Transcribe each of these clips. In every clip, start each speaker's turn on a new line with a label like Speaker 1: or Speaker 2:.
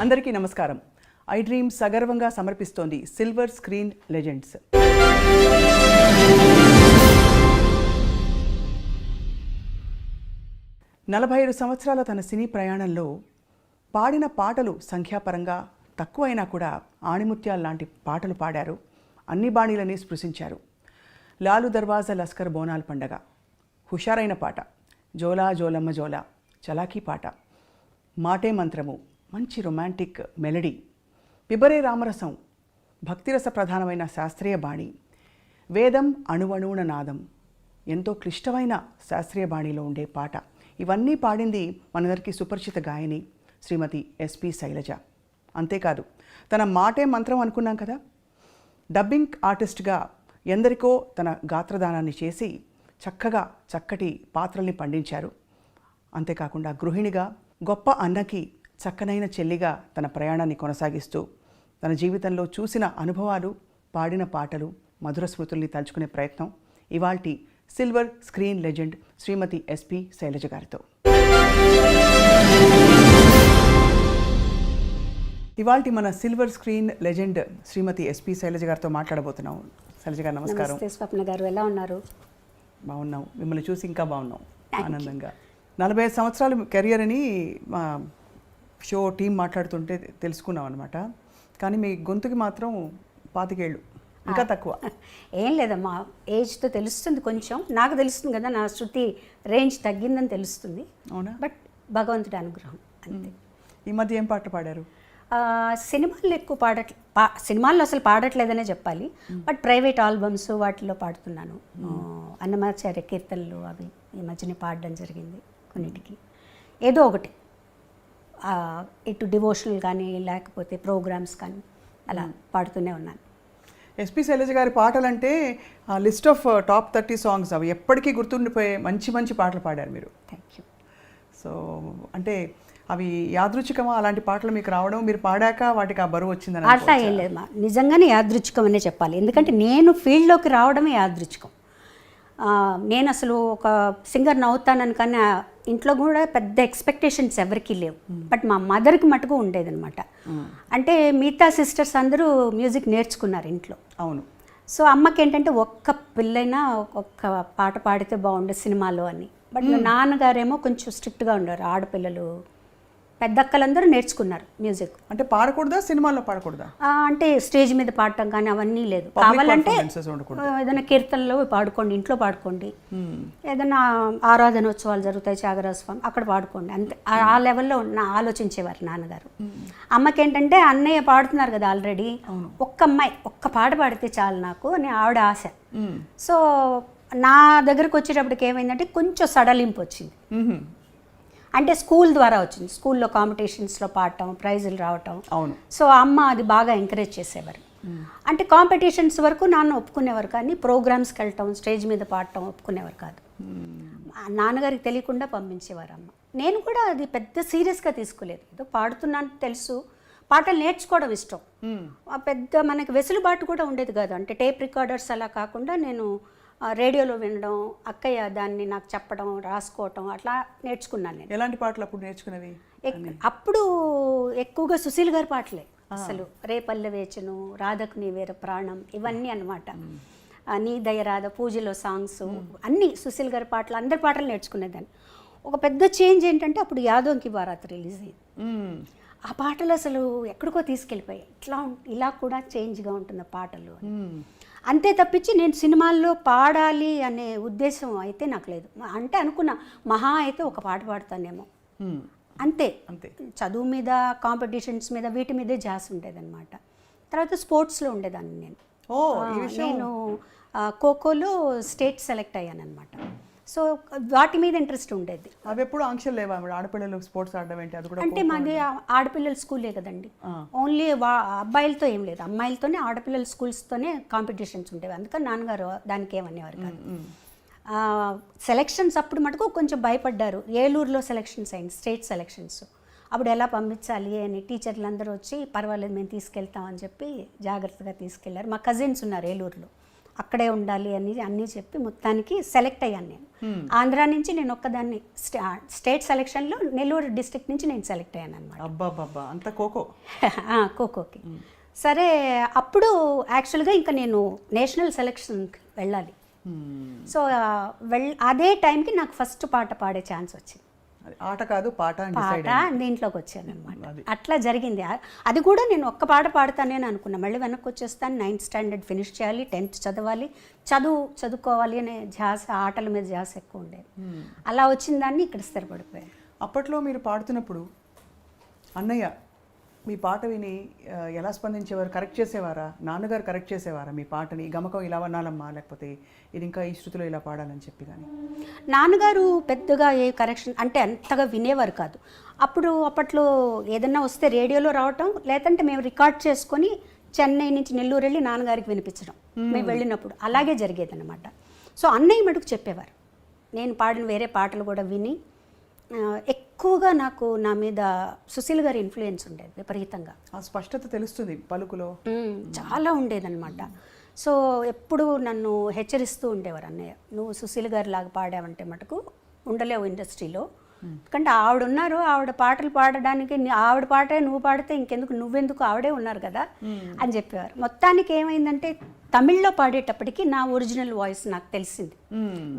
Speaker 1: అందరికీ నమస్కారం. I dream సగర్వంగా సమర్పిస్తోంది సిల్వర్ స్క్రీన్ లెజెండ్స్. 45 సంవత్సరాల తన సినీ ప్రయాణంలో పాడిన పాటలు సంఖ్యాపరంగా తక్కువైనా కూడా ఆణిముత్యాల లాంటి పాటలు పాడారు. అన్ని బాణీలని స్పృశించారు. లాలు దర్వాజా లస్కర్ బోనాల్ పండగ, హుషారైన పాట, జోలా జోలమ్మ జోలా, చలాకీ పాట, మాటే మంత్రము, మంచి రొమాంటిక్ మెలడీ, పిబరే రామరసం, భక్తిరస ప్రధానమైన శాస్త్రీయ బాణి, వేదం అణువణువున నాదం, ఎంతో క్లిష్టమైన శాస్త్రీయ బాణిలో ఉండే పాట. ఇవన్నీ పాడింది మనందరికీ సుపరిచిత గాయని శ్రీమతి ఎస్పి శైలజ. అంతేకాదు తన మాటే మంత్రం అనుకున్నాం కదా, డబ్బింగ్ ఆర్టిస్ట్గా ఎందరికో తన గాత్రదానాన్ని చేసి చక్కగా చక్కటి పాత్రల్ని పండించారు. అంతేకాకుండా గృహిణిగా, గొప్ప అన్నకి చక్కనైన చెల్లిగా తన ప్రయాణాన్ని కొనసాగిస్తూ తన జీవితంలో చూసిన అనుభవాలు, పాడిన పాటలు, మధుర స్మృతుల్ని తలుచుకునే ప్రయత్నం ఇవాల్టి సిల్వర్ స్క్రీన్ లెజెండ్ శ్రీమతి ఎస్పి శైలజ గారితో. ఇవాల్టి మన సిల్వర్ స్క్రీన్ లెజెండ్ శ్రీమతి ఎస్పి శైలజ గారితో మాట్లాడబోతున్నాం. శైలజ గారు నమస్కారం.
Speaker 2: స్వప్న గారు ఎలా ఉన్నారు?
Speaker 1: బాగున్నాం, మిమ్మల్ని చూసి ఇంకా బాగున్నాం, ఆనందంగా. 45 సంవత్సరాలు కెరియర్ అని మా షో టీం మాట్లాడుతుంటే తెలుసుకున్నాం అనమాట. కానీ మీ గొంతుకి మాత్రం 25 ఏళ్ళు, ఇంకా తక్కువ.
Speaker 2: ఏం లేదమ్మా, ఏజ్తో తెలుస్తుంది, కొంచెం నాకు తెలుస్తుంది కదా, నా శృతి రేంజ్ తగ్గిందని తెలుస్తుంది.
Speaker 1: అవునా?
Speaker 2: బట్ భగవంతుడి అనుగ్రహం అంతే.
Speaker 1: ఈ మధ్య ఏం పాటలు పాడారు?
Speaker 2: సినిమాల్లో ఎక్కువ సినిమాల్లో అసలు పాడట్లేదనే చెప్పాలి. బట్ ప్రైవేట్ ఆల్బమ్స్ వాటిలో పాడుతున్నాను. అన్నమాచార్య కీర్తనలు అవి ఈ మధ్యనే పాడడం జరిగింది కొన్నిటికి. ఏదో ఒకటి ఇటు డివోషనల్ కానీ లేకపోతే ప్రోగ్రామ్స్ కానీ అలా పాడుతూనే ఉన్నాను.
Speaker 1: ఎస్పి శైలజ గారి పాటలు అంటే లిస్ట్ ఆఫ్ టాప్ 30 సాంగ్స్, అవి ఎప్పటికీ గుర్తుండిపోయే మంచి మంచి పాటలు పాడారు మీరు.
Speaker 2: Thank you.
Speaker 1: సో అంటే అవి యాదృచ్ఛికమా అలాంటి పాటలు మీకు రావడం, మీరు పాడాక వాటికి ఆ బరువు వచ్చిందని?
Speaker 2: అట్లా ఏం లేదు, నిజంగానే యాదృచ్ఛికం అనే చెప్పాలి. ఎందుకంటే నేను ఫీల్డ్లోకి రావడమే యాదృచ్ఛికం. నేను అసలు ఒక సింగర్ని అవుతానని, కానీ ఇంట్లో కూడా పెద్ద ఎక్స్పెక్టేషన్స్ ఎవరికీ లేవు. బట్ మా మదర్కి మటుకు ఉండేదన్నమాట. అంటే మిగతా సిస్టర్స్ అందరూ మ్యూజిక్ నేర్చుకున్నారు ఇంట్లో.
Speaker 1: అవును.
Speaker 2: సో అమ్మకి ఏంటంటే ఒక్క పిల్లైనా ఒక్క పాట పాడితే బాగుండే సినిమాలో అని. బట్ నాన్నగారేమో కొంచెం స్ట్రిక్ట్గా ఉండరు. ఆడపిల్లలు పెద్దక్కలందరూ నేర్చుకున్నారు మ్యూజిక్.
Speaker 1: అంటే పాడకూడదా, సినిమాల్లో పాడకూడదా?
Speaker 2: అంటే స్టేజ్ మీద పాడటం కానీ అవన్నీ లేదు. కావాలంటే ఏదైనా కీర్తనలో పాడుకోండి, ఇంట్లో పాడుకోండి, ఏదైనా ఆరాధనోత్సవాలు జరుగుతాయి, త్యాగరాజ స్వామి, అక్కడ పాడుకోండి, అంతే. ఆ లెవెల్లో ఆలోచించేవారు నాన్నగారు. అమ్మకి ఏంటంటే అన్నయ్య పాడుతున్నారు కదా ఆల్రెడీ, ఒక్క అమ్మాయి ఒక్క పాట పాడితే చాలు నాకు అని ఆవిడ ఆశ. సో నా దగ్గరకు వచ్చేటప్పటికి ఏమైందంటే కొంచెం సడలింపు వచ్చింది. అంటే స్కూల్ ద్వారా వచ్చింది. స్కూల్లో కాంపిటీషన్స్లో పాడటం, ప్రైజులు రావటం.
Speaker 1: అవును. సో
Speaker 2: అమ్మ అది బాగా ఎంకరేజ్ చేసేవారు. అంటే కాంపిటీషన్స్ వరకు నాన్న ఒప్పుకునేవారు, కానీ ప్రోగ్రామ్స్కి వెళ్ళటం, స్టేజ్ మీద పాడటం ఒప్పుకునేవారు కాదు. నాన్నగారికి తెలియకుండా పంపించేవారు అమ్మ. నేను కూడా అది పెద్ద సీరియస్గా తీసుకోలేదు. ఏదో పాడుతున్నాను తెలుసు, పాటలు నేర్చుకోవడం ఇష్టం. పెద్ద మనకి వెసులుబాటు కూడా ఉండేది కాదు. అంటే టేప్ రికార్డర్స్ అలా కాకుండా నేను రేడియోలో వినడం, అక్కయ్య దాన్ని నాకు చెప్పడం, రాసుకోవటం, అట్లా నేర్చుకున్నాను నేను.
Speaker 1: ఎలాంటి పాటలు అప్పుడు నేర్చుకునేవి?
Speaker 2: అప్పుడు ఎక్కువగా సుశీల్ గారి పాటలే. అసలు రేపల్లె వేచను, రాధకు నీ వేర ప్రాణం, ఇవన్నీ అన్నమాట. నీ దయరాధ, పూజలో సాంగ్స్ అన్నీ సుశీల్ గారి పాటలు, అందరి పాటలు నేర్చుకునేదాన్ని. ఒక పెద్ద చేంజ్ ఏంటంటే అప్పుడు యాదోంకి బారాత్ రిలీజ్ అయ్యింది. ఆ పాటలు అసలు ఎక్కడికో తీసుకెళ్ళిపోయాయి. ఇలా కూడా చేంజ్గా ఉంటున్న పాటలు అంతే తప్పించి నేను సినిమాల్లో పాడాలి అనే ఉద్దేశం అయితే నాకు లేదు. అంటే అనుకున్నా మహా అయితే ఒక పాట పాడతానేమో, అంతే. చదువు మీద, కాంపిటీషన్స్ మీద, వీటి మీదే జాస్ ఉండేదన్నమాట. తర్వాత స్పోర్ట్స్లో ఉండేదాన్ని నేను. నేను ఖోఖోలో స్టేట్ సెలెక్ట్ అయ్యాను అనమాట. సో వాటి మీద ఇంట్రెస్ట్ ఉండేది.
Speaker 1: అవి ఎప్పుడు ఆంక్షలు లేవా ఆడపిల్లలు స్పోర్ట్స్ ఆడడం ఏంటి? అది కూడా
Speaker 2: అంటే మాది ఆడపిల్లల స్కూలే కదండి, ఓన్లీ అబ్బాయిలతో ఏం లేదు, అమ్మాయిలతోనే, ఆడపిల్లల స్కూల్స్తోనే కాంపిటీషన్స్ ఉండేవి. అందుకని నాన్నగారు దానికి ఏమనేవారు కాదు. సెలెక్షన్స్ అప్పుడు మటుకు కొంచెం భయపడ్డారు. ఏలూరులో సెలెక్షన్స్ అయింది, స్టేట్ సెలెక్షన్స్. అప్పుడు ఎలా పంపించాలి అని టీచర్లు అందరూ వచ్చి పర్వాలేదు మేము తీసుకెళ్తామని చెప్పి జాగ్రత్తగా తీసుకెళ్లారు. మా కజిన్స్ ఉన్నారు ఏలూరులో, అక్కడే ఉండాలి అని అన్నీ చెప్పి మొత్తానికి సెలెక్ట్ అయ్యాను నేను. ఆంధ్రా నుంచి నేను ఒక్కదాన్ని స్టేట్ సెలెక్షన్లో నెల్లూరు డిస్ట్రిక్ట్ నుంచి నేను సెలెక్ట్ అయ్యాను అనమాట.
Speaker 1: అబ్బాబ్బా అంత ఖోఖో.
Speaker 2: ఖోఖోకి. సరే అప్పుడు యాక్చువల్గా ఇంకా నేను నేషనల్ సెలెక్షన్కి వెళ్ళాలి. సో అదే టైంకి నాకు ఫస్ట్ పాట పాడే ఛాన్స్ వచ్చింది.
Speaker 1: ఆట కాదు పాట
Speaker 2: దీంట్లోకి వచ్చాను అనమాట. అట్లా జరిగింది. అది కూడా నేను ఒక్క పాట పాడతానని అనుకున్నా. మళ్ళీ వెనక్కి వచ్చేస్తాను, 9th స్టాండర్డ్ ఫినిష్ చేయాలి, 10th చదవాలి, చదువుకోవాలి అనే ధ్యాస, ఆటల మీద ధ్యాస ఎక్కువ ఉండేది. అలా వచ్చిన దాన్ని ఇక్కడ స్థిరపడిపోయాను.
Speaker 1: అప్పట్లో మీరు పాడుతున్నప్పుడు అన్నయ్య మీ పాట విని ఎలా స్పందించేవారు? కరెక్ట్ చేసేవారా? నాన్నగారు కరెక్ట్ చేసేవారా మీ పాటని? గమకం ఇలా వనాలమ్మా, లేకపోతే ఇది ఇంకా ఈ శృతిలో ఇలా పాడాలని చెప్పి? కానీ
Speaker 2: నాన్నగారు పెద్దగా ఏ కరెక్షన్ అంటే అంతగా వినేవారు కాదు. అప్పట్లో ఏదన్నా వస్తే రేడియోలో రావటం, లేదంటే మేము రికార్డ్ చేసుకొని చెన్నై నుంచి నెల్లూరు వెళ్ళి నాన్నగారికి వినిపించడం మేము వెళ్ళినప్పుడు అలాగే జరిగేదన్నమాట. సో అన్నయ్య మటుకు చెప్పేవారు. నేను పాడిన వేరే పాటలు కూడా విని ఎక్కువగా నాకు నా మీద సుశీల్ గారి ఇన్ఫ్లుయెన్స్ ఉండేది విపరీతంగా.
Speaker 1: ఆ స్పష్టత తెలుస్తుంది పలుకులో,
Speaker 2: చాలా ఉండేదన్నమాట. సో ఎప్పుడు నన్ను హెచ్చరిస్తూ ఉండేవారు అన్నయ్య, నువ్వు సుశీల్ గారి లాగా పాడావంటే మటుకు ఉండలేవు ఇండస్ట్రీలో. ఎందుకంటే ఆవిడ ఉన్నారు, ఆవిడ పాటలు పాడడానికి ఆవిడ పాటే నువ్వు పాడితే ఇంకెందుకు, నువ్వెందుకు, ఆవిడే ఉన్నారు కదా అని చెప్పేవారు. మొత్తానికి ఏమైందంటే తమిళ్లో పాడేటప్పటికి నా ఒరిజినల్ వాయిస్ నాకు తెలిసింది.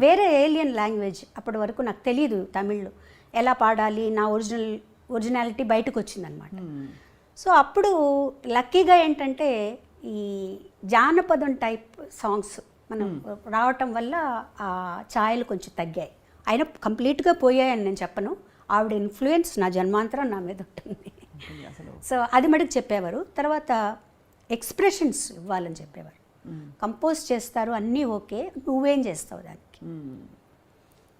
Speaker 2: వేరే ఏలియన్ లాంగ్వేజ్ అప్పటి వరకు నాకు తెలియదు తమిళ్లో ఎలా పాడాలి, నా ఒరిజినాలిటీ బయటకు వచ్చిందనమాట. సో అప్పుడు లక్కీగా ఏంటంటే ఈ జానపదం టైప్ సాంగ్స్ మనం రావటం వల్ల ఆ ఛాయలు కొంచెం తగ్గాయి. అయినా కంప్లీట్గా పోయాయని నేను చెప్పను. ఆవిడ ఇన్ఫ్లుయెన్స్ నా జన్మాంతరం నా మీద ఉంటుంది. సో అది మటుకు చెప్పేవారు. తర్వాత ఎక్స్ప్రెషన్స్ ఇవ్వాలని చెప్పేవారు. కంపోజ్ చేస్తారు అన్నీ ఓకే, నువ్వేం చేస్తావు దానికి,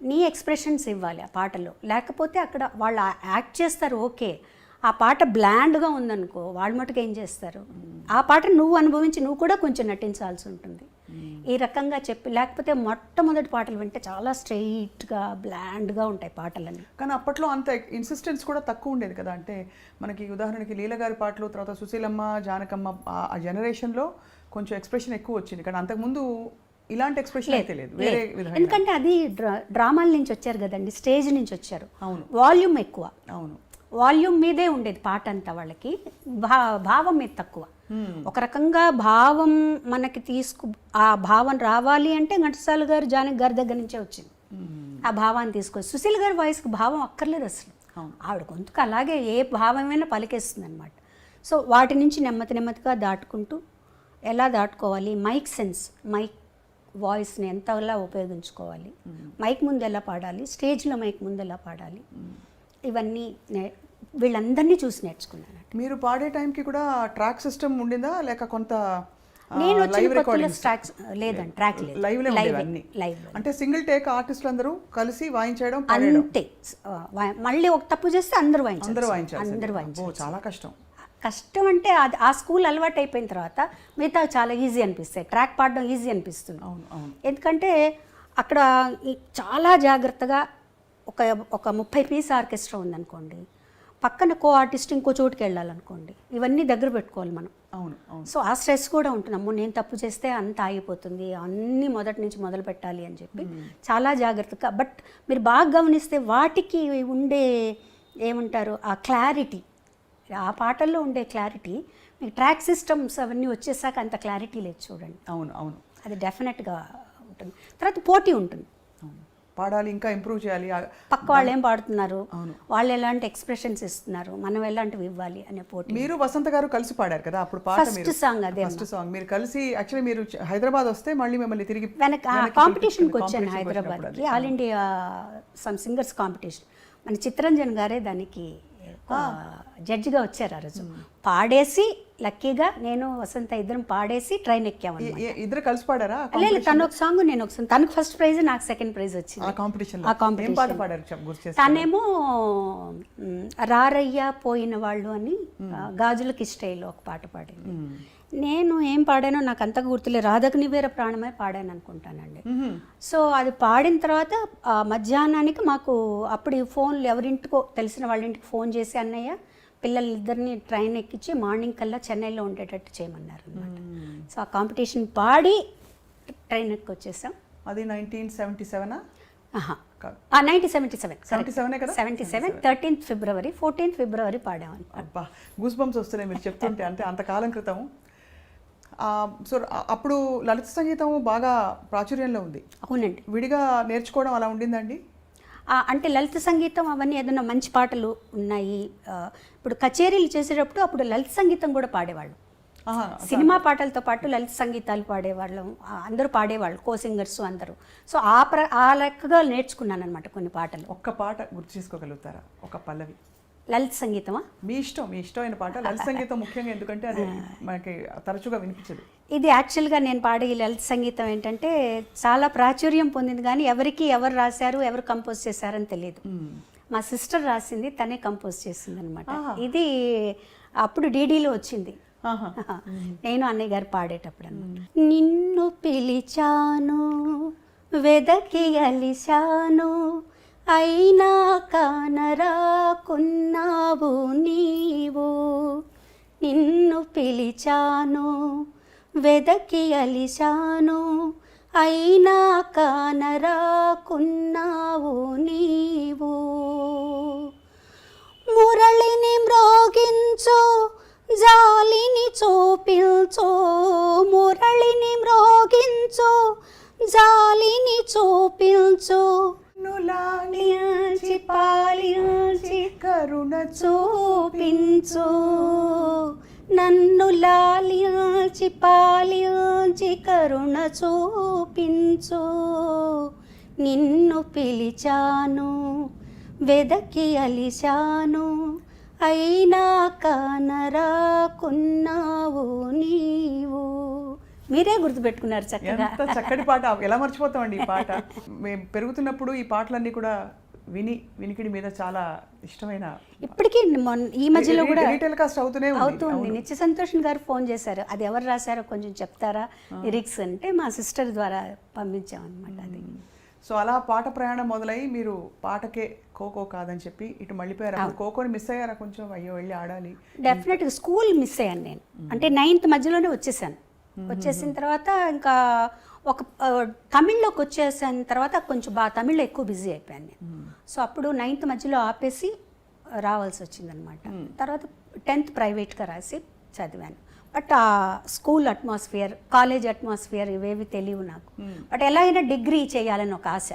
Speaker 2: నీ ఎక్స్ప్రెషన్స్ ఇవ్వాలి ఆ పాటలో. లేకపోతే అక్కడ వాళ్ళు యాక్ట్ చేస్తారు ఓకే, ఆ పాట బ్లాండ్గా ఉందనుకో వాళ్ళు మటుకు ఏం చేస్తారు, ఆ పాట నువ్వు అనుభవించి నువ్వు కూడా కొంచెం నటించాల్సి ఉంటుంది. ఈ రకంగా చెప్పి, లేకపోతే మొట్టమొదటి పాటలు వింటే చాలా స్ట్రెయిట్గా బ్లాండ్గా ఉంటాయి పాటలన్నీ.
Speaker 1: కానీ అప్పట్లో అంత ఇన్సిస్టెన్స్ కూడా తక్కువ ఉండేది కదా. అంటే మనకి ఉదాహరణకి లీల గారి పాటలు, తర్వాత సుశీలమ్మ, జానకమ్మ, ఆ జనరేషన్లో కొంచెం ఎక్స్ప్రెషన్ ఎక్కువ వచ్చింది. కానీ అంతకుముందు ఇలాంటి ఎక్స్ప్రెషన్ అయితే లేదు, వేరే విధంగా.
Speaker 2: ఎందుకంటే అది డ్రామాల నుంచి వచ్చారు కదండి, స్టేజ్ నుంచి వచ్చారు.
Speaker 1: అవును,
Speaker 2: వాల్యూమ్ ఎక్కువ.
Speaker 1: అవును,
Speaker 2: వాల్యూమ్ మీదే ఉండేది పాట అంతా. వాళ్ళకి భావం మీద తక్కువ. ఒక రకంగా భావం మనకి ఆ భావం రావాలి అంటే ఘంటసాల గారు, జానకి గారి దగ్గర నుంచే వచ్చింది ఆ భావాన్ని తీసుకొచ్చి. సుశీల్ గారి వాయిస్కి భావం అక్కర్లేదు అసలు. ఆవిడ గొంతుకు అలాగే ఏ భావమైనా పలికేస్తుంది అనమాట. సో వాటి నుంచి నెమ్మదిగా దాటుకుంటూ ఎలా దాటుకోవాలి, మైక్ సెన్స్, మైక్ వాయిస్ని ఎంతలా ఉపయోగించుకోవాలి, మైక్ ముందు ఎలా పాడాలి, స్టేజ్లో మైక్ ముందు ఎలా పాడాలి, ఇవన్నీ వీళ్ళందరినీ చూసి నేర్చుకున్నాను.
Speaker 1: మీరు పాడే టైంకి కూడా ట్రాక్ సిస్టమ్ ఉండిందా, లేక కొంత
Speaker 2: నేను లేదండి, ట్రాక్ లేదు,
Speaker 1: లైవ్ అంటే సింగిల్ టేక్ ఆర్టిస్టులు అందరూ కలిసి వాయించడం
Speaker 2: అంతే. మళ్ళీ ఒక తప్పు చేస్తే అందరూ
Speaker 1: వాయించారు. చాలా
Speaker 2: కష్టం అంటే అది ఆ స్కూల్ అలవాటు అయిపోయిన తర్వాత మిగతా చాలా ఈజీ అనిపిస్తాయి. ట్రాక్ పాడడం ఈజీ అనిపిస్తుంది. ఎందుకంటే అక్కడ చాలా జాగ్రత్తగా ఒక 30 పీస్ ఆర్కెస్ట్రా ఉందనుకోండి, పక్కన కో ఆర్టిస్ట్ ఇంకో చోటుకి వెళ్ళాలనుకోండి, ఇవన్నీ దగ్గర పెట్టుకోవాలి మనం. సో ఆ స్ట్రెస్ కూడా ఉంటుంది. అమ్మో నేను తప్పు చేస్తే అంత ఆగిపోతుంది, అన్నీ మొదటి నుంచి మొదలు పెట్టాలి అని చెప్పి చాలా జాగ్రత్తగా. బట్ మీరు బాగా గమనిస్తే వాటికి ఉండే ఏమంటారు ఆ క్లారిటీ, ఆ పాటల్లో ఉండే క్లారిటీ మీకు ట్రాక్ సిస్టమ్స్ అవన్నీ వచ్చేసాక అంత క్లారిటీ లేదు చూడండి.
Speaker 1: అవును,
Speaker 2: అది డెఫినెట్గా ఉంటుంది. తర్వాత పోటీ ఉంటుంది,
Speaker 1: పాడాలి, ఇంకా ఇంప్రూవ్ చేయాలి,
Speaker 2: పక్క వాళ్ళు ఏం పాడుతున్నారు, వాళ్ళు ఎలాంటి ఎక్స్ప్రెషన్స్ ఇస్తున్నారు, మనం ఎలాంటివి ఇవ్వాలి అనే పోటీ.
Speaker 1: మీరు వసంత గారు కలిసి పాడారు కదా అప్పుడు పాట,
Speaker 2: ఫస్ట్ సాంగ్ అదే.
Speaker 1: ఫస్ట్ సాంగ్ మీరు కలిసి, యాక్చువల్లీ మీరు హైదరాబాద్ వస్తే మళ్ళీ మిమ్మల్ని తిరిగి
Speaker 2: కాంపిటీషన్కి వచ్చాను హైదరాబాద్కి, all India some singers competition. మన చిత్తరంజన్ గారే దానికి జడ్జిగా వచ్చారు. ఆ రోజు పాడేసి లక్కీగా నేను వసంత ఇద్దరం పాడేసి ట్రైన్ ఎక్కాము.
Speaker 1: ఇద్దరు కలిసి పాడారా?
Speaker 2: లేదు, తను ఒక సాంగ్ నేను ఒక సాంగ్. తనకు ఫస్ట్ ప్రైజ్, నాకు సెకండ్ ప్రైజ్ వచ్చింది ఆ కాంపిటీషన్. తనేమో రారయ్య పోయిన వాళ్ళు అని గాజులకి స్టైల్లో ఒక పాట పాడింది. నేను ఏం పాడానో నాకు అంతగా గుర్తులేదు, రాధకు నివేర ప్రాణమే పాడాను అనుకుంటానండి. సో అది పాడిన తర్వాత మధ్యాహ్నానికి మాకు అప్పుడు ఫోన్లు ఎవరింటికో తెలిసిన వాళ్ళ ఇంటికి ఫోన్ చేసి అన్నయ్య పిల్లలిద్దరిని ట్రైన్ ఎక్కించి మార్నింగ్ కల్లా చెన్నైలో ఉండేటట్టు చేయమన్నారు అనమాట. సో ఆ కాంపిటీషన్ పాడి ట్రైన్ ఎక్కి వచ్చేసాం.
Speaker 1: అది 1977 కాదు.
Speaker 2: 1977
Speaker 1: 77 కదా?
Speaker 2: 77 13th ఫిబ్రవరి 14th ఫిబ్రవరి పాడామని.
Speaker 1: అబ్బా గూస్ బంప్స్ వస్తున్నాయి మీరు చెప్తుంటే, అంటే అంతకాలం క్రితం. సో అప్పుడు లలిత సంగీతం బాగా ప్రాచుర్యంలో ఉంది.
Speaker 2: అవునండి.
Speaker 1: విడిగా నేర్చుకోవడం అలా ఉండిందండి?
Speaker 2: అంటే లలిత సంగీతం అవన్నీ ఏదైనా మంచి పాటలు ఉన్నాయి. ఇప్పుడు కచేరీలు చేసేటప్పుడు అప్పుడు లలిత సంగీతం కూడా పాడేవాళ్ళు. సినిమా పాటలతో పాటు లలిత సంగీతాలు పాడేవాళ్ళం, అందరూ పాడేవాళ్ళు, కో సింగర్స్ అందరూ. సో ఆ లెక్కగా నేర్చుకున్నాను అనమాట కొన్ని పాటలు.
Speaker 1: ఒక్క పాట గుర్తు చేసుకోగలుగుతారా? ఒక పల్లవి.
Speaker 2: లలిత సంగీతమా?
Speaker 1: మీ ఇష్టమైన పాట. లలిత సంగీతం ముఖ్యంగా ఎందుకంటే అది మనకి తరచుగా వినిపించదు.
Speaker 2: ఇది యాక్చువల్గా నేను పాడే ఈ లలిత సంగీతం ఏంటంటే చాలా ప్రాచుర్యం పొందింది, కానీ ఎవరు రాశారు, ఎవరు కంపోజ్ చేశారని తెలియదు. మా సిస్టర్ రాసింది, తనే కంపోజ్ చేసింది అనమాట. ఇది అప్పుడు డీడీలో వచ్చింది. నేను అన్నయ్య గారు పాడేటప్పుడు నిన్ను పిలిచాను వెదకి అలిశాను అయినా కానరాకున్నావు నీవు, నిన్ను పిలిచాను వెదకి అలిశాను అయినా కానరాకున్నావు నీవు, మురళిని మ్రోగించు జాలిని చూపించు, మురళిని మ్రోగించు జాలిని చూపించు, నులాలించి పాలించి కరుణ చూపించు, నన్ను లాలించి పాలించి కరుణ చూపించు, నిన్ను పిలిచాను వెదకి అలిశాను అయినా కానరాకున్నావు నీవు. మీరే గుర్తుపెట్టుకున్నారు చక్కగా.
Speaker 1: ఎంత చక్కటి పాట, ఎలా మర్చిపోతామండి ఈ పాట. మేము పెరుగుతున్నప్పుడు ఈ పాటలన్నీ కూడా వినికిడి మీద చాలా ఇష్టమైన,
Speaker 2: ఇప్పటికీ ఈ మధ్యలో కూడా
Speaker 1: టెలికాస్ట్ అవుతుంది.
Speaker 2: నిత్య సంతోష్ గారు ఫోన్ చేశారు, అది ఎవరు రాశారో కొంచెం చెప్తారా లిరిక్స్ అంటే, మా సిస్టర్ ద్వారా పంపించామన్నమాట అది.
Speaker 1: సో అలా పాట ప్రయాణం మొదలై మీరు పాటకే ఖోఖో కాదని చెప్పి ఇటు మళ్ళీపోయారు. ఖోఖోని మిస్ అయ్యారా కొంచెం? అయ్యో వెళ్ళి ఆడాలి.
Speaker 2: డెఫినెట్గా స్కూల్ మిస్ అయ్యాను నేను. అంటే 9th మధ్యలోనే వచ్చేసాను. వచ్చేసిన తర్వాత ఇంకా ఒక తమిళ్లోకి వచ్చేసిన తర్వాత కొంచెం బాగా తమిళ్లో ఎక్కువ బిజీ అయిపోయాను నేను. సో అప్పుడు 9th మధ్యలో ఆపేసి రావాల్సి వచ్చిందనమాట. తర్వాత 10th ప్రైవేట్గా రాసి చదివాను. బట్ ఆ స్కూల్ అట్మాస్ఫియర్, కాలేజ్ అట్మాస్ఫియర్ ఇవేవి తెలియవు నాకు. బట్ ఎలా అయినా డిగ్రీ చేయాలని ఒక ఆశ.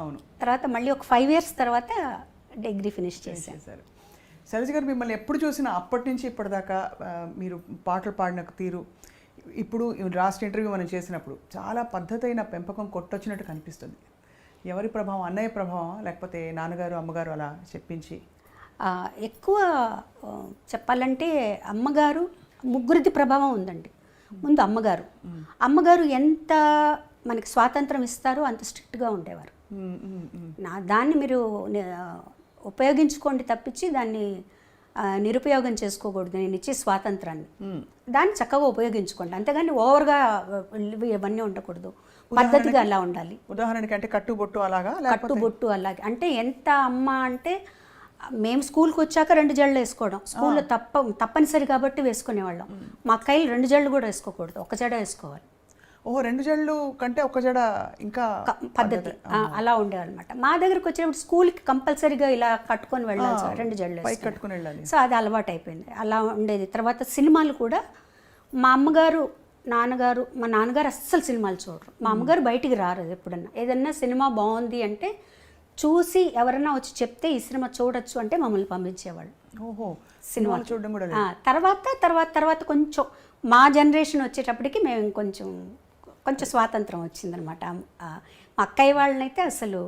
Speaker 1: అవును.
Speaker 2: తర్వాత మళ్ళీ ఒక 5 years తర్వాత డిగ్రీ ఫినిష్ చేశారు.
Speaker 1: శైలజ గారు, మిమ్మల్ని ఎప్పుడు చూసినా అప్పటి నుంచి ఇప్పటిదాకా మీరు పాటలు పాడిన తీరు, ఇప్పుడు లాస్ట్ ఇంటర్వ్యూ మనం చేసినప్పుడు చాలా పద్ధతైన పెంపకం కొట్టొచ్చినట్టు కనిపిస్తుంది. ఎవరి ప్రభావం? అన్నయ్య ప్రభావం లేకపోతే నాన్నగారు అమ్మగారు అలా చెప్పించి?
Speaker 2: ఎక్కువ చెప్పాలంటే అమ్మగారు, ముగ్గురిది ప్రభావం ఉందండి. ముందు అమ్మగారు ఎంత మనకి స్వాతంత్రం ఇస్తారో అంత స్ట్రిక్ట్గా ఉండేవారు. దాన్ని మీరు ఉపయోగించుకోండి తప్పించి దాన్ని నిరుపయోగం చేసుకోకూడదు. నేను ఇచ్చే స్వాతంత్రాన్ని దాన్ని చక్కగా ఉపయోగించుకోండి, అంతేగాని ఓవర్గా ఇవన్నీ ఉండకూడదు. పద్ధతిగా అలా ఉండాలి.
Speaker 1: ఉదాహరణకి అంటే కట్టుబొట్టు అలాగా?
Speaker 2: కట్టుబొట్టు అలాగే అంటే ఎంత అమ్మ అంటే, మేము స్కూల్కి వచ్చాక 2 జడలు వేసుకోవడం స్కూల్లో తప్పనిసరి కాబట్టి వేసుకునేవాళ్ళం. మా అక్కయ్యలు 2 జడలు కూడా వేసుకోకూడదు, 1 జడ వేసుకోవాలి.
Speaker 1: 2 జడలు కంటే 1 జడ ఇంకా
Speaker 2: పద్ధతి అలా ఉండేవాళ్ళమాట. మా దగ్గరకు వచ్చినప్పుడు స్కూల్కి కంపల్సరీగా ఇలా కట్టుకొని వెళ్ళాలి, 2 జడలు
Speaker 1: కట్టుకుని వెళ్ళాలి.
Speaker 2: సో అది అలవాటు అయిపోయింది, అలా ఉండేది. తర్వాత సినిమాలు కూడా మా అమ్మగారు నాన్నగారు, మా నాన్నగారు అస్సలు సినిమాలు చూడరు, మా అమ్మగారు బయటికి రారు. ఎప్పుడన్నా ఏదన్నా సినిమా బాగుంది అంటే చూసి ఎవరన్నా వచ్చి చెప్తే ఈ సినిమా చూడొచ్చు అంటే మమ్మల్ని పంపించేవాళ్ళు.
Speaker 1: ఓహో,
Speaker 2: సినిమాలు
Speaker 1: చూడడం కూడా.
Speaker 2: తర్వాత కొంచెం మా జనరేషన్ వచ్చేటప్పటికి మేము కొంచెం స్వాతంత్రం వచ్చిందనమాట. మా అక్కయ్య వాళ్ళనైతే అసలు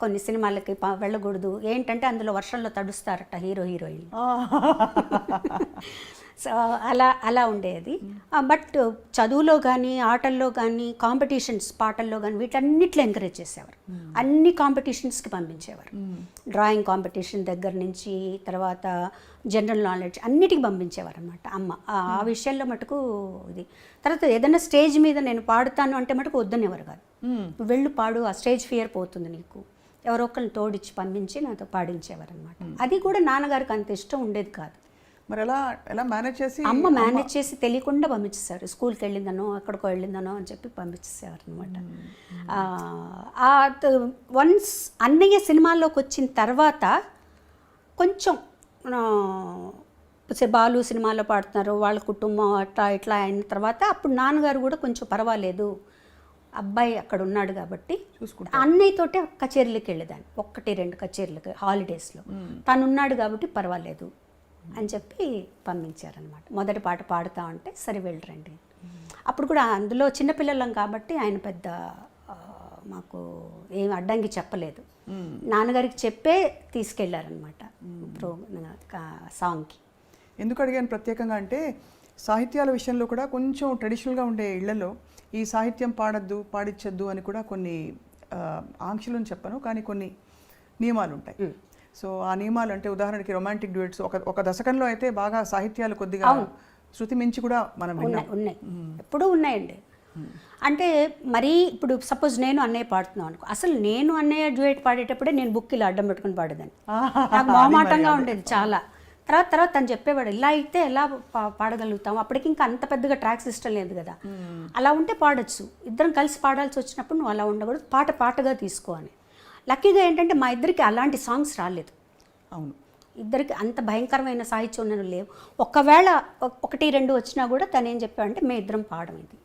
Speaker 2: కొన్ని సినిమాలకి వెళ్ళకూడదు, ఏంటంటే అందులో వర్షంలో తడుస్తారట హీరోయిన్. సో అలా ఉండేది. బట్ చదువులో కానీ ఆటల్లో కానీ కాంపిటీషన్స్, పాటల్లో కానీ వీటన్నిట్లో ఎంకరేజ్ చేసేవారు. అన్ని కాంపిటీషన్స్కి పంపించేవారు. డ్రాయింగ్ కాంపిటీషన్ దగ్గర నుంచి తర్వాత జనరల్ నాలెడ్జ్ అన్నిటికీ పంపించేవారు అనమాట అమ్మ. ఆ విషయంలో మటుకు ఇది. తర్వాత ఏదైనా స్టేజ్ మీద నేను పాడుతాను అంటే మటుకు వద్దనేవారు కాదు, వెళ్ళు పాడు, ఆ స్టేజ్ ఫియర్ పోతుంది నీకు, ఎవరో ఒకరిని తోడిచ్చి పంపించి నాతో పాడించేవారు అనమాట. అది కూడా నాన్నగారికి అంత ఇష్టం ఉండేది కాదు.
Speaker 1: మరి ఎలా ఎలా మేనేజ్ చేసి
Speaker 2: అమ్మ మేనేజ్ చేసి తెలియకుండా పంపించేశారు. స్కూల్కి వెళ్ళిందనో ఎక్కడికో వెళ్ళిందనో అని చెప్పి పంపించేసేవారు అనమాట. వన్స్ అన్నయ్య సినిమాల్లోకి వచ్చిన తర్వాత కొంచెం బాలు సినిమాలో పాడుతున్నారు, వాళ్ళ కుటుంబం అట్లా ఇట్లా అయిన తర్వాత అప్పుడు నాన్నగారు కూడా కొంచెం పర్వాలేదు, అబ్బాయి అక్కడ ఉన్నాడు కాబట్టి అన్నయ్యతోటే కచేరీలకు వెళ్ళేదాన్ని, 1-2 కచేరీలకు హాలిడేస్లో. తను ఉన్నాడు కాబట్టి పర్వాలేదు అని చెప్పి పంపించారనమాట. మొదటి పాట పాడుతా ఉంటే సరే వెళ్ళరండి. అప్పుడు కూడా అందులో చిన్నపిల్లలం కాబట్టి ఆయన పెద్ద మాకు ఏం అడ్డంకి చెప్పలేదు. నాన్నగారికి చెప్పే తీసుకెళ్లారనమాట సాంగ్కి.
Speaker 1: ఎందుకు అడిగాను ప్రత్యేకంగా అంటే సాహిత్యాల విషయంలో కూడా కొంచెం ట్రెడిషనల్గా ఉండే ఇళ్లలో ఈ సాహిత్యం పాడద్దు పాడించద్దు అని కూడా కొన్ని ఆంక్షలను చెప్పను, కానీ కొన్ని నియమాలు ఉంటాయి. సో ఆ నియమాలు అంటే ఉదాహరణకి రొమాంటిక్ డ్యూయట్స్ ఒక దశకంలో అయితే బాగా సాహిత్యాలు కొద్దిగా శృతి మించి కూడా మనం
Speaker 2: ఉన్నాయి, ఎప్పుడూ ఉన్నాయండి. అంటే మరీ ఇప్పుడు సపోజ్ నేను అన్నయ్య పాడుతున్నాను అనుకో, అసలు నేను అన్నయ్య డ్యూయట్ పాడేటప్పుడే నేను బుక్ ఇలా అడ్డం పెట్టుకుని పాడేదాన్ని. నాకు మొహమాటంగా ఉండేది చాలా. తర్వాత తను చెప్పేవాడు ఇలా అయితే ఎలా పాడగలుగుతాం, అప్పటికి ఇంకా అంత పెద్దగా ట్రాక్ సిస్టమ్ లేదు కదా, అలా ఉంటే పాడొచ్చు, ఇద్దరం కలిసి పాడాల్సి వచ్చినప్పుడు నువ్వు అలా ఉండకూడదు, పాటగా తీసుకో అని. లక్కీగా ఏంటంటే మా ఇద్దరికి అలాంటి సాంగ్స్ రాలేదు.
Speaker 1: అవును,
Speaker 2: ఇద్దరికి అంత భయంకరమైన సాహిత్యం ఉన్నవి లేవు. ఒకవేళ 1-2 వచ్చినా కూడా తను ఏం చెప్పాడంటే మేము ఇద్దరం పాడడం, ఇది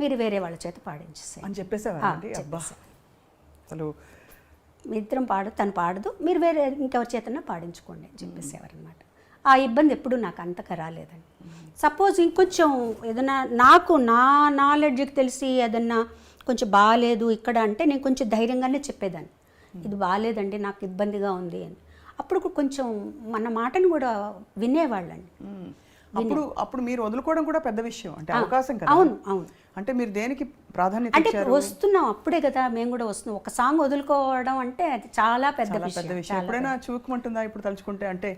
Speaker 2: మీరు వేరే వాళ్ళ చేత పాడించేసే
Speaker 1: అని చెప్పేసేవారండి. అసలు
Speaker 2: మీ ఇద్దరం తను పాడదు, మీరు వేరే ఇంకెవరి చేతన్నా పాడించుకోండి అని చెప్పేసేవారనమాట. ఆ ఇబ్బంది ఎప్పుడు నాకు అంతగా రాలేదండి. సపోజ్ ఇంకొంచెం ఏదైనా నాకు నా నాలెడ్జ్కి తెలిసి ఏదన్నా కొంచెం బాగాలేదు ఇక్కడ అంటే నేను కొంచెం ధైర్యంగానే చెప్పేదాన్ని, ఇది బాగాలేదండి నాకు ఇబ్బందిగా ఉంది అని. అప్పుడు కొంచెం మన మాటను కూడా వినేవాళ్ళండి.
Speaker 1: అప్పుడు మీరు వదులుకోవడం కూడా పెద్ద విషయం, అంటే అవకాశం కదా.
Speaker 2: అవును అవును.
Speaker 1: అంటే మీరు దేనికి ప్రాధాన్యత
Speaker 2: అంటే వస్తున్నాం అప్పుడే కదా మేము కూడా వస్తున్నాం, ఒక సాంగ్ వదులుకోవడం అంటే అది చాలా పెద్ద విషయం.
Speaker 1: ఎప్పుడైనా చూపుకుంటుందా ఇప్పుడు తలుచుకుంటే? అంటే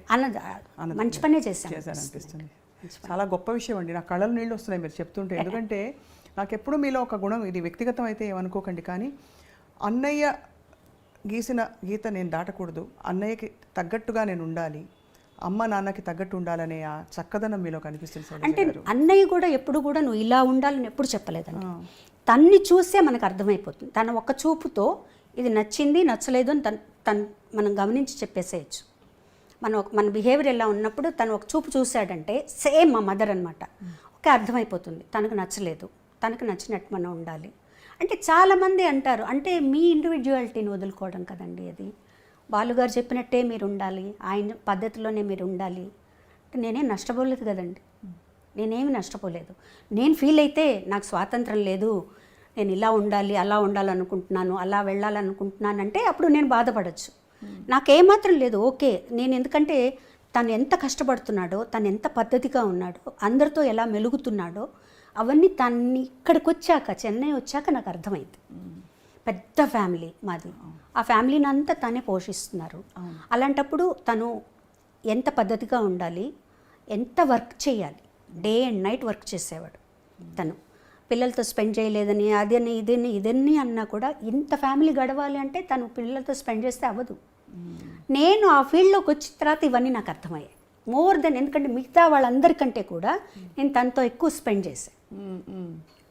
Speaker 2: మంచి పనే
Speaker 1: చేశారనిపిస్తుంది. చాలా గొప్ప విషయం అండి, నా కళ్ళలో నీళ్ళు వస్తున్నాయి మీరు చెప్తుంటే. ఎందుకంటే నాకు ఎప్పుడు మీలో ఒక గుణం, ఇది వ్యక్తిగతం అయితే ఏమనుకోకండి, కానీ అన్నయ్య గీసిన గీత నేను దాటకూడదు, అన్నయ్యకి తగ్గట్టుగా నేను ఉండాలి, అమ్మ నాన్నకి తగ్గట్టు ఉండాలనే ఆ చక్కదనం మీలో కనిపిస్తుంది.
Speaker 2: అంటే అన్నయ్య కూడా ఎప్పుడు కూడా నువ్వు ఇలా ఉండాలని ఎప్పుడు చెప్పలేదండి. తన్ని చూసే మనకు అర్థమైపోతుంది, తన ఒక్క చూపుతో ఇది నచ్చింది నచ్చలేదు అని తను మనం గమనించి చెప్పేసేయచ్చు. మన బిహేవియర్ ఎలా ఉన్నప్పుడు తను ఒక చూపు చూశాడంటే సేమ్ మా మదర్ అనమాట, ఓకే అర్థమైపోతుంది తనకు నచ్చలేదు, తనకు నచ్చినట్టు మనం ఉండాలి. అంటే చాలామంది అంటారు అంటే మీ ఇండివిజువాలిటీని వదులుకోవడం కదండి అది, బాలుగారు చెప్పినట్టే మీరు ఉండాలి, ఆయన పద్ధతిలోనే మీరు ఉండాలి అంటే నేనేం నష్టపోలేదు కదండి, నేనేమి నష్టపోలేదు. నేను ఫీల్ అయితే నాకు స్వాతంత్రం లేదు, నేను ఇలా ఉండాలి అలా ఉండాలనుకుంటున్నాను అలా వెళ్ళాలనుకుంటున్నాను అంటే అప్పుడు నేను బాధపడచ్చు. నాకేమాత్రం లేదు, ఓకే నేను ఎందుకంటే తను ఎంత కష్టపడుతున్నాడో, తను ఎంత పద్ధతిగా ఉన్నాడో, అందరితో ఎలా మెలుగుతున్నాడో అవన్నీ తన్ని ఇక్కడికి వచ్చాక చెన్నై వచ్చాక నాకు అర్థమైంది. పెద్ద ఫ్యామిలీ మాది, ఆ ఫ్యామిలీని అంతా తనే పోషిస్తున్నారు. అలాంటప్పుడు తను ఎంత పద్ధతిగా ఉండాలి, ఎంత వర్క్ చేయాలి, డే అండ్ నైట్ వర్క్ చేసేవాడు. తను పిల్లలతో స్పెండ్ చేయలేదని అదని ఇదన్నీ అన్నా కూడా ఇంత ఫ్యామిలీ గడవాలి అంటే తను పిల్లలతో స్పెండ్ చేస్తే అవ్వదు. నేను ఆ ఫీల్డ్లోకి వచ్చిన తర్వాత ఇవన్నీ నాకు అర్థమయ్యాయి మోర్ దెన్, ఎందుకంటే మిగతా వాళ్ళందరికంటే కూడా నేను తనతో ఎక్కువ స్పెండ్ చేశాను.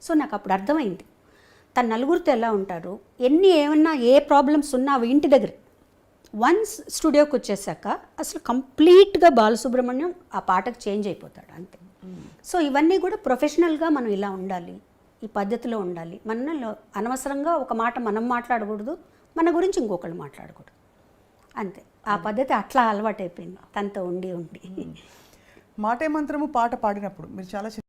Speaker 2: సో నాకు అప్పుడు అర్థమైంది తను నలుగురితో ఎలా ఉంటారు, ఏమన్నా ఏ ప్రాబ్లమ్స్ ఉన్నా అవి ఇంటి దగ్గర. వన్స్ స్టూడియోకి వచ్చేసాక అసలు కంప్లీట్గా బాలసుబ్రహ్మణ్యం ఆ పాటకు చేంజ్ అయిపోతాడు అంతే. సో ఇవన్నీ కూడా ప్రొఫెషనల్గా మనం ఇలా ఉండాలి, ఈ పద్ధతిలో ఉండాలి, మనలో అనవసరంగా ఒక మాట మనం మాట్లాడకూడదు, మన గురించి ఇంకొకళ్ళు మాట్లాడకూడదు అంతే. ఆ పద్ధతి అట్లా అలవాటైపోయింది తనతో ఉండి.
Speaker 1: మాటే మంత్రము పాట పాడినప్పుడు మీరు చాలా